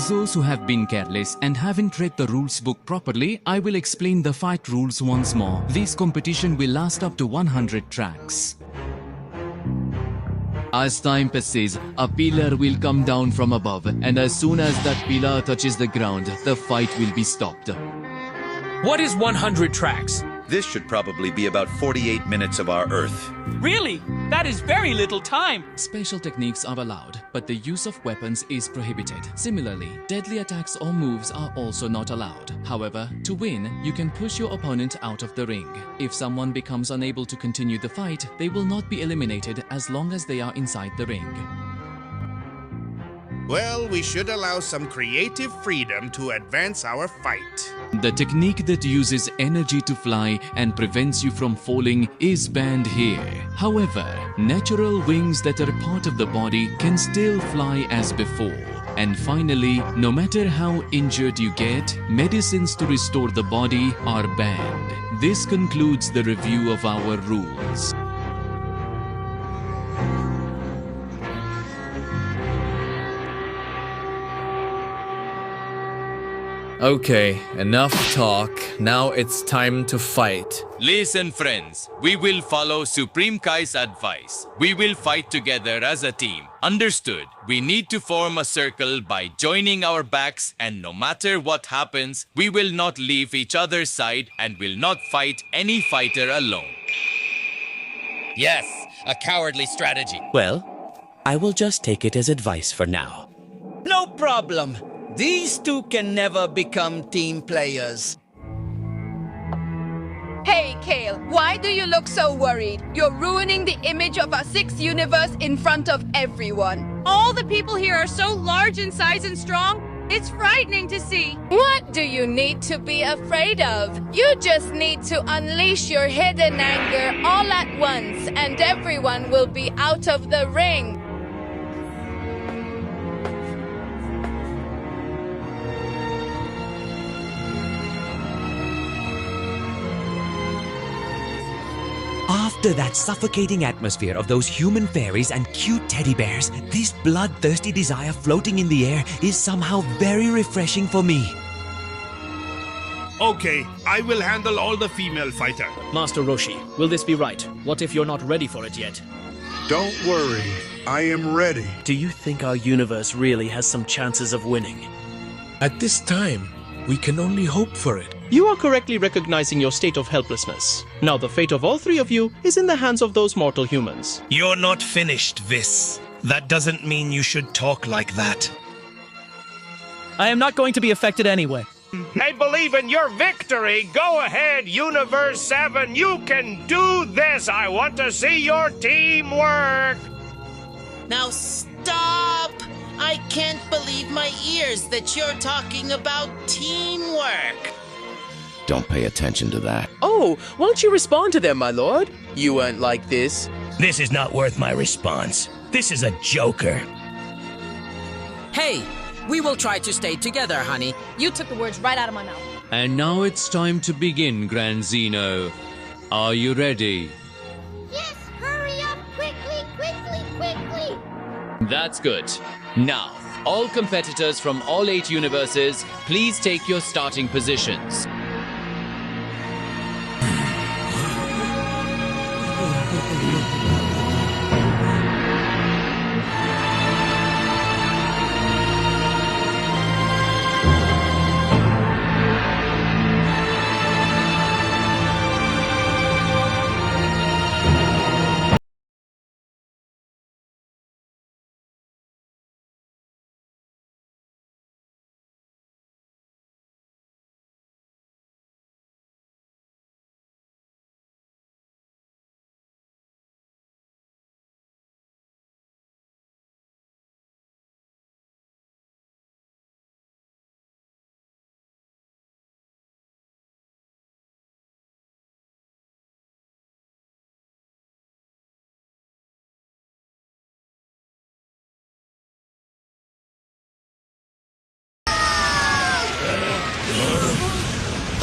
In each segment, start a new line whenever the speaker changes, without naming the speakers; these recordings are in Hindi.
those who have been careless and haven't read the rules book properly, I will explain the fight rules once more. This competition will last up to 100 tracks. As time passes, a pillar will come down from above, and as soon as that pillar touches the ground, the fight will be stopped.
What is 100 tracks?
This should probably be about 48 minutes of our Earth.
Really? That is very little time.
Special techniques are allowed, but the use of weapons is prohibited. Similarly, deadly attacks or moves are also not allowed. However, to win, you can push your opponent out of the ring. If someone becomes unable to continue the fight, they will not be eliminated as long as they are inside the ring.
Well, we should allow some creative freedom to advance our fight.
The technique that uses energy to fly and prevents you from falling is banned here. However, natural wings that are part of the body can still fly as before. And finally, no matter how injured you get, medicines to restore the body are banned. This concludes the review of our rules.
Okay, enough talk. Now it's time to fight.
Listen, friends, we will follow Supreme Kai's advice. We will fight together as a team. Understood? We need to form a circle by joining our backs, and no matter what happens, we will not leave each other's side and will not fight any fighter alone.
Yes, a cowardly strategy.
Well, I will just take it as advice for now.
No problem. These two can never become team players.
Hey, Kale, why do you look so worried? You're ruining the image of our sixth universe in front of everyone.
All the people here are so large in size and strong, it's frightening to see.
What do you need to be afraid of? You just need to unleash your hidden anger all at once, and everyone will be out of the ring.
After that suffocating atmosphere of those human fairies and cute teddy bears, this bloodthirsty desire floating in the air is somehow very refreshing for me.
Okay, I will handle all the female fighter.
Master Roshi, will this be right? What if you're not ready for it yet?
Don't worry, I am ready.
Do you think our universe really has some chances of winning?
At this time, we can only hope for it.
You are correctly recognizing your state of helplessness. Now the fate of all three of you is in the hands of those mortal humans.
You're not finished, Viz. That doesn't mean you should talk like that.
I am not going to be affected anyway.
I believe in your victory. Go ahead, Universe 7. You can do this. I want to see your team work.
Now stop! I can't believe my ears that you're talking about teamwork.
Don't pay attention to that.
Oh, won't you respond to them, my lord? You weren't like this.
This is not worth my response. This is a joker.
Hey, we will try to stay together, honey.
You took the words right out of my mouth.
And now it's time to begin, Grand Zeno. Are you ready?
Yes, hurry up, quickly.
That's good. Now, all competitors from all 8 universes, please take your starting positions.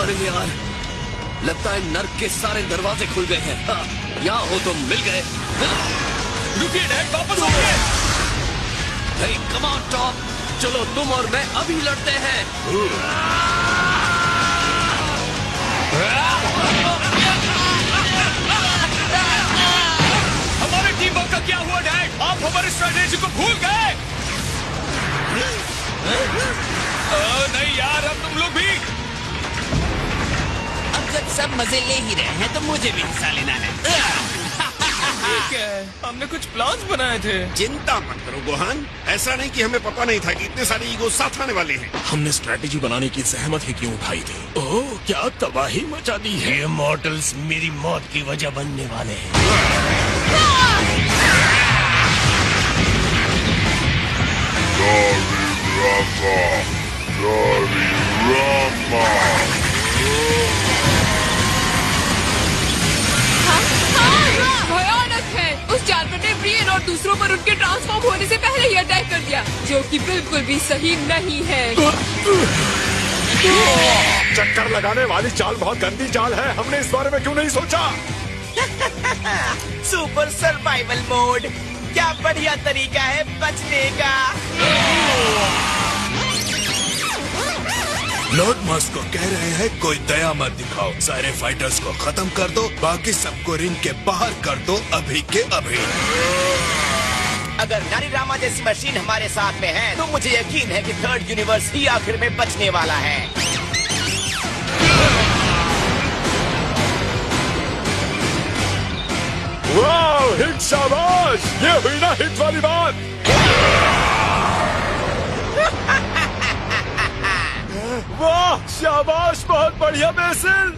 अरे यार, लगता है नर्क के सारे दरवाजे खुल गए हैं। यहाँ हो तो मिल गए।
रुकिए डैड, वापस आइए।
Hey, come on, Tom. चलो तुम और मैं अभी लड़ते हैं।
हमारे टीम वर्क का क्या हुआ डैड? आप हमारी स्ट्रेटेजी को भूल गए? नहीं यार, अब तुम लोग भी।
अब जब सब मजे ले ही रहे हैं तो मुझे भी हिस्सा लेना है।
ठीक है, हमने कुछ प्लान्स बनाए थे।
चिंता मत करो गोहान, ऐसा नहीं कि हमें पता नहीं था कि इतने सारे ईगो साथ आने वाले हैं।
हमने स्ट्रेटेजी बनाने की जहमत ही क्यों उठाई थी? ओह, क्या तबाही मचा दी है।
ये मॉर्टल्स मेरी मौत की वजह बनने वाले हैं।
भयानक है। उस जानवर ने ब्रियन और दूसरों पर उनके ट्रांसफॉर्म होने से पहले ही अटैक कर दिया, जो कि बिल्कुल भी सही नहीं है।
चक्कर लगाने वाली चाल बहुत गंदी चाल है। हमने इस बारे में क्यों नहीं सोचा?
सुपर सर्वाइवल मोड, क्या बढ़िया तरीका है बचने का।
लॉर्ड मास्क को कह रहे हैं कोई दया मत दिखाओ, सारे फाइटर्स को खत्म कर दो, बाकी सबको रिंग के बाहर कर दो अभी के अभी।
अगर नारीरामा जैसी मशीन हमारे साथ में है तो मुझे यकीन है कि थर्ड यूनिवर्स ही आखिर में बचने वाला है।
वाह, हिट, शाबाश! ये हुई ना हिट वाली बात। वाह, शाबाश, बहुत बढ़िया बेसिल।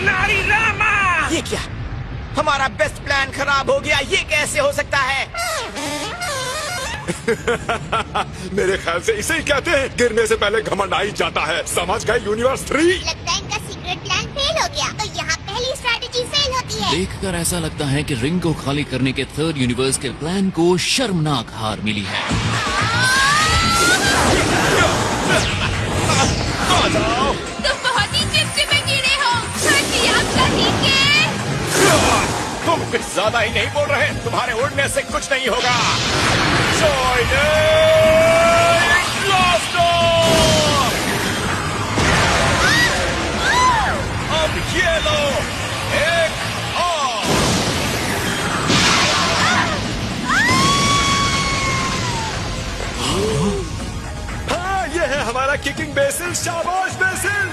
नारीरामा! ये क्या? हमारा बेस्ट प्लान खराब हो गया। ये कैसे हो सकता है?
मेरे ख्याल से इसे ही कहते हैं गिरने से पहले घमंड आ ही जाता है। समझ गए यूनिवर्स 3?
लगता है इनका सीक्रेट प्लान फेल हो गया, तो यहाँ पहली स्ट्रैटेजी फेल होती है।
देखकर ऐसा लगता है कि रिंग को खाली करने के थर्ड यूनिवर्स के प्लान को शर्मनाक हार मिली है।
तुम बहुत ही चिपचिपे कीड़े हो।
तुम कुछ ज्यादा ही नहीं बोल रहे। तुम्हारे उड़ने से कुछ नहीं होगा।
अब ये लो, एक और।
हाँ, ये है हमारा किकिंग बेसिल। शाबाश बेसिल।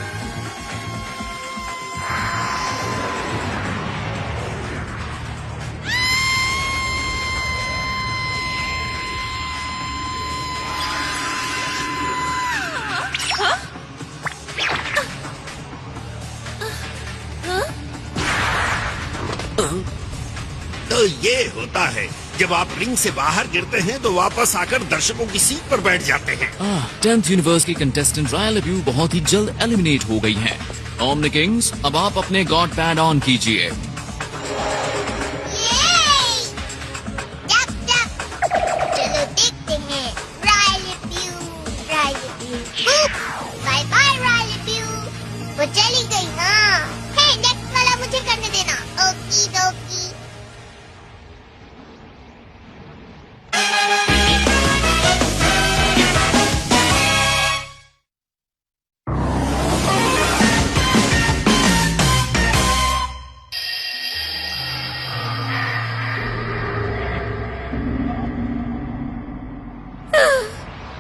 तो ये होता है जब आप रिंग से बाहर गिरते हैं तो वापस आकर दर्शकों की सीट पर बैठ जाते हैं।
10th यूनिवर्स की कंटेस्टेंट रॉयल अब्यू बहुत ही जल्द एलिमिनेट हो गई हैं। ओमनी किंग्स, अब आप अपने गॉड पैड ऑन कीजिए।
चलो देखते हैं। रॉयल अब्यू। बाय बाय रॉयल अब्यू। वो चली गई ना। हे, नेक्स्ट वाला मुझे करने देना। ओकी डोकी।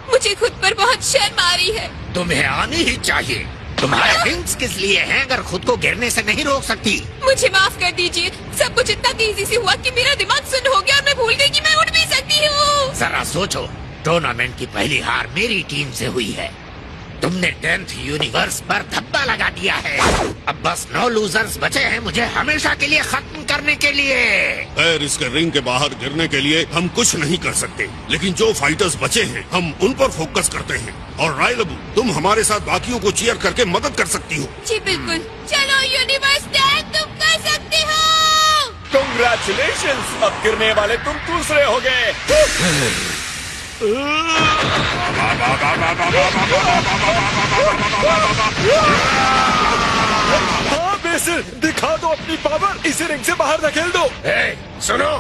मुझे खुद पर बहुत शर्म आ रही है।
तुम्हें आनी ही चाहिए। तुम्हारे विंग्स किस लिए हैं अगर खुद को गिरने से नहीं रोक सकती?
मुझे माफ कर दीजिए। सब कुछ इतना तेजी से हुआ कि मेरा दिमाग सुन्न हो गया और मैं भूल गई कि मैं उड़ भी सकती हूँ।
जरा सोचो, टूर्नामेंट की पहली हार मेरी टीम से हुई है। तुमने 10th यूनिवर्स पर धब्बा लगा दिया है। अब बस 9 लूजर्स बचे हैं मुझे हमेशा के लिए खत्म करने के लिए। खैर, इसके रिंग के बाहर गिरने के लिए हम कुछ नहीं कर सकते, लेकिन जो फाइटर्स बचे हैं हम उन पर फोकस करते हैं। और रॉयल अब्यू, तुम हमारे साथ बाकियों को चीयर करके मदद कर सकती हो।
जी बिल्कुल। चलो यूनिवर्स 10, तुम कर सकते हो।
कंग्रेचुलेशंस, अब गिरने वाले तुम दूसरे हो गए। हाँ बेसिल, दिखा दो अपनी पावर। इसे रिंग से बाहर धकेल दो।
सुनो,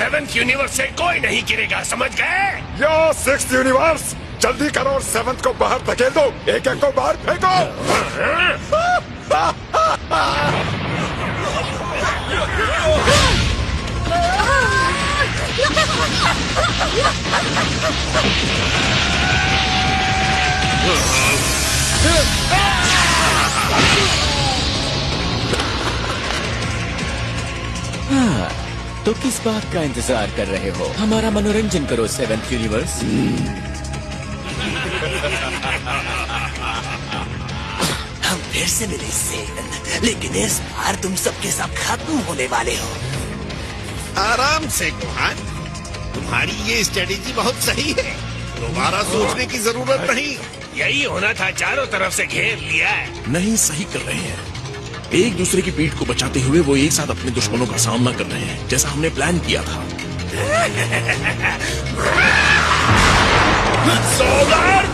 7th यूनिवर्स से कोई नहीं गिरेगा, समझ गए?
यो 6th यूनिवर्स, जल्दी करो और 7th को बाहर धकेल दो, एक एक को बाहर फेंको।
हाँ, तो किस बात का इंतजार कर रहे हो? हमारा मनोरंजन करो 7th यूनिवर्स।
हम फिर से मिले सेवन, लेकिन इस बार तुम सबके सब खत्म होने वाले हो।
आराम से गोहान, तुम्हारी ये स्ट्रेटेजी बहुत सही है, दोबारा सोचने की जरूरत नहीं।
यही होना था, चारों तरफ से घेर लिया है।
नहीं, सही कर रहे हैं। एक दूसरे की पीठ को बचाते हुए वो एक साथ अपने दुश्मनों का सामना कर रहे हैं, जैसा हमने प्लान किया था।
सोलर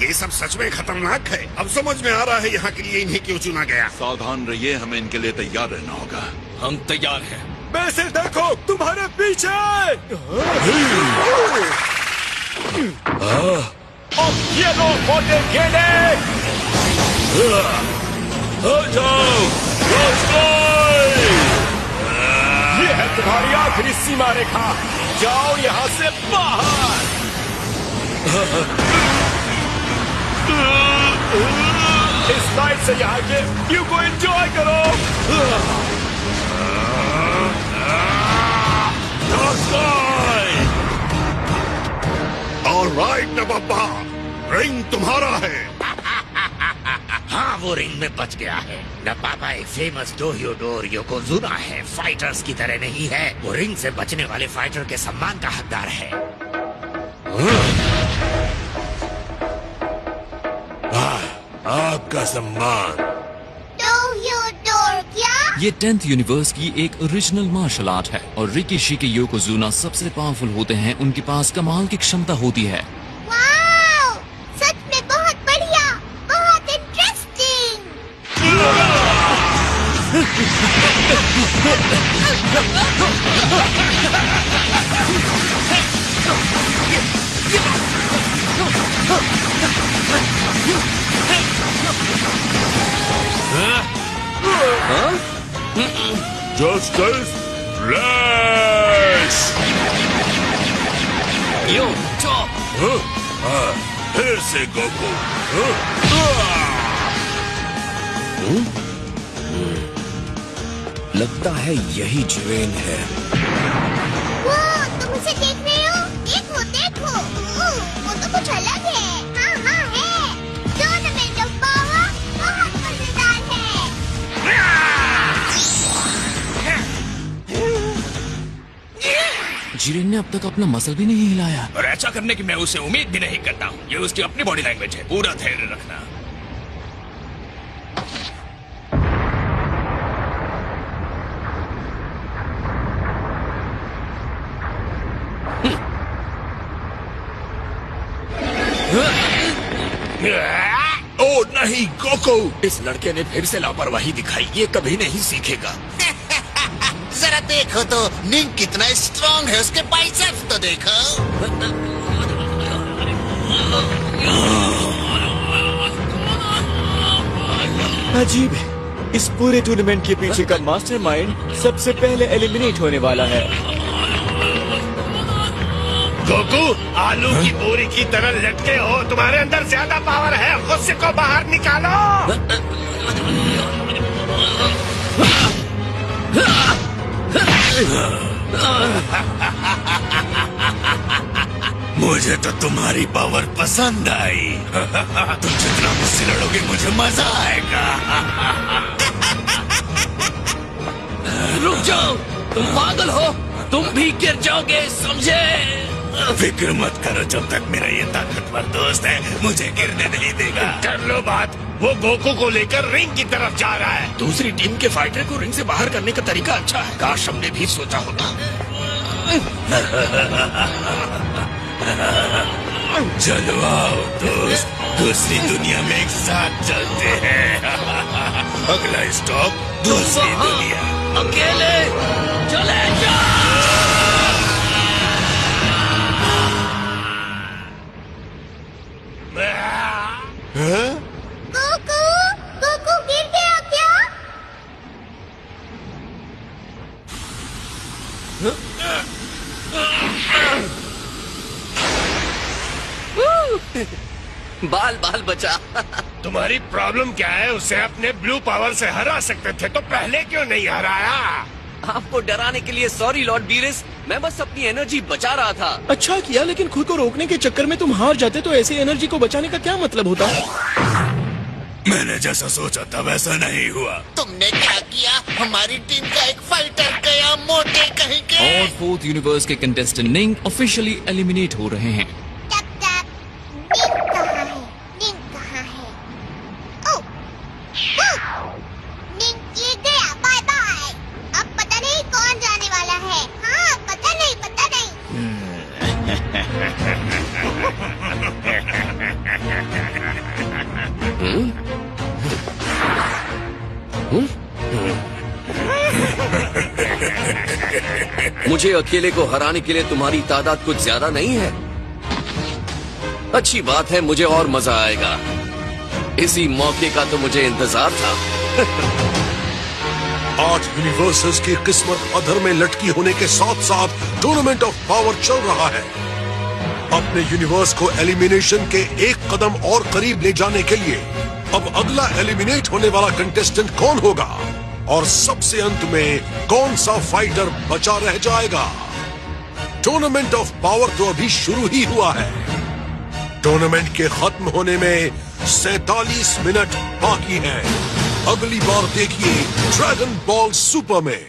ये सब सच में खतरनाक है। अब समझ में आ रहा है यहाँ के लिए इन्हें क्यों चुना गया।
सावधान रहिए, हमें इनके लिए तैयार रहना होगा।
हम तैयार हैं।
वैसे देखो तुम्हारे पीछे।
ये लो मोटे गेंडे, ये है तुम्हारी आखिरी सीमा रेखा, जाओ यहाँ से बाहर। इस नाइट से यहाँ के व्यू को एंजॉय करो।
ऑलराइट नवाबा, रिंग तुम्हारा है।
हाँ, वो रिंग में बच गया है। नवाबा एक फेमस डोह्योडोर योकोजुना है, फाइटर्स की तरह नहीं है। वो रिंग से बचने वाले फाइटर के सम्मान का हकदार है।
आपका सम्मान।
डोह्योडोर क्या?
ये 10th यूनिवर्स की एक ओरिजिनल मार्शल आर्ट है और रिकी के योकोजुना सबसे पावरफुल होते हैं। उनके पास कमाल की क्षमता होती है।
वाओ, सच में बहुत बढ़िया, बहुत interesting.
Justice flash.
Yo chop.
फिर से गोकू।
लगता है यही जिरेन है।
वो तुम उसे देख रहे हो? देखो देखो, वो तो कुछ अलग है। हाँ हाँ है, टूर्नामेंट ऑफ पावर बहुत मजेदार है।
जिरेन ने अब तक अपना मसल भी नहीं हिलाया।
और ऐसा करने की मैं उसे उम्मीद भी नहीं करता हूँ। ये उसकी अपनी बॉडी लैंग्वेज है। पूरा धैर्य रखना।
ओ नहीं गोकू, इस लड़के ने फिर से लापरवाही दिखाई। ये कभी नहीं सीखेगा।
जरा देखो तो निंग कितना स्ट्रांग है, उसके बाइसेप्स तो देखो।
अजीब है, इस पूरे टूर्नामेंट के पीछे का मास्टरमाइंड सबसे पहले एलिमिनेट होने वाला है।
गोकू, आलू की बोरी की तरह लटके हो। तुम्हारे अंदर ज्यादा पावर है, गुस्से को बाहर निकालो।
मुझे तो तुम्हारी पावर पसंद आई। तुम जितना मुझसे लड़ोगे मुझे मजा आएगा।
रुक जाओ, तुम पागल हो, तुम भी गिर जाओगे, समझे?
फिक्र मत करो, जब तक मेरा ये ताकतवर दोस्त है मुझे गिरने नहीं देगा।
कर लो बात, वो गोकू को लेकर रिंग की तरफ जा रहा है।
दूसरी टीम के फाइटर को रिंग से बाहर करने का तरीका अच्छा है, काश हमने भी सोचा होता। चलो आओ दोस्त, दूसरी दुनिया में एक साथ चलते हैं। अगला स्टॉप दूसरी दुनिया।
अकेले चले जाओ।
गोकू गोकू गिर गया क्या?
बाल बाल बचा।
तुम्हारी प्रॉब्लम क्या है? उसे अपने ब्लू पावर से हरा सकते थे तो पहले क्यों नहीं हराया?
आपको डराने के लिए सॉरी लॉर्ड बीरिस, मैं बस अपनी एनर्जी बचा रहा था।
अच्छा किया, लेकिन खुद को रोकने के चक्कर में तुम हार जाते तो ऐसी एनर्जी को बचाने का क्या मतलब होता?
मैंने जैसा सोचा था वैसा नहीं हुआ।
तुमने क्या किया? हमारी टीम का एक फाइटर गया, मोटे कहीं के।
और फोर्थ यूनिवर्स के कंटेस्टेंट निंग ऑफिशियली एलिमिनेट हो रहे हैं।
मुझे अकेले को हराने के लिए तुम्हारी तादाद कुछ ज्यादा नहीं है। अच्छी बात है, मुझे और मजा आएगा। इसी मौके का तो मुझे इंतजार था।
8 यूनिवर्सेस की किस्मत अधर में लटकी होने के साथ साथ टूर्नामेंट ऑफ पावर चल रहा है। अपने यूनिवर्स को एलिमिनेशन के एक कदम और करीब ले जाने के लिए अब अगला एलिमिनेट होने वाला कंटेस्टेंट कौन होगा और सबसे अंत में कौन सा फाइटर बचा रह जाएगा? टूर्नामेंट ऑफ पावर तो अभी शुरू ही हुआ है। टूर्नामेंट के खत्म होने में 47 मिनट बाकी हैं। अगली बार देखिए ड्रैगन बॉल सुपर में।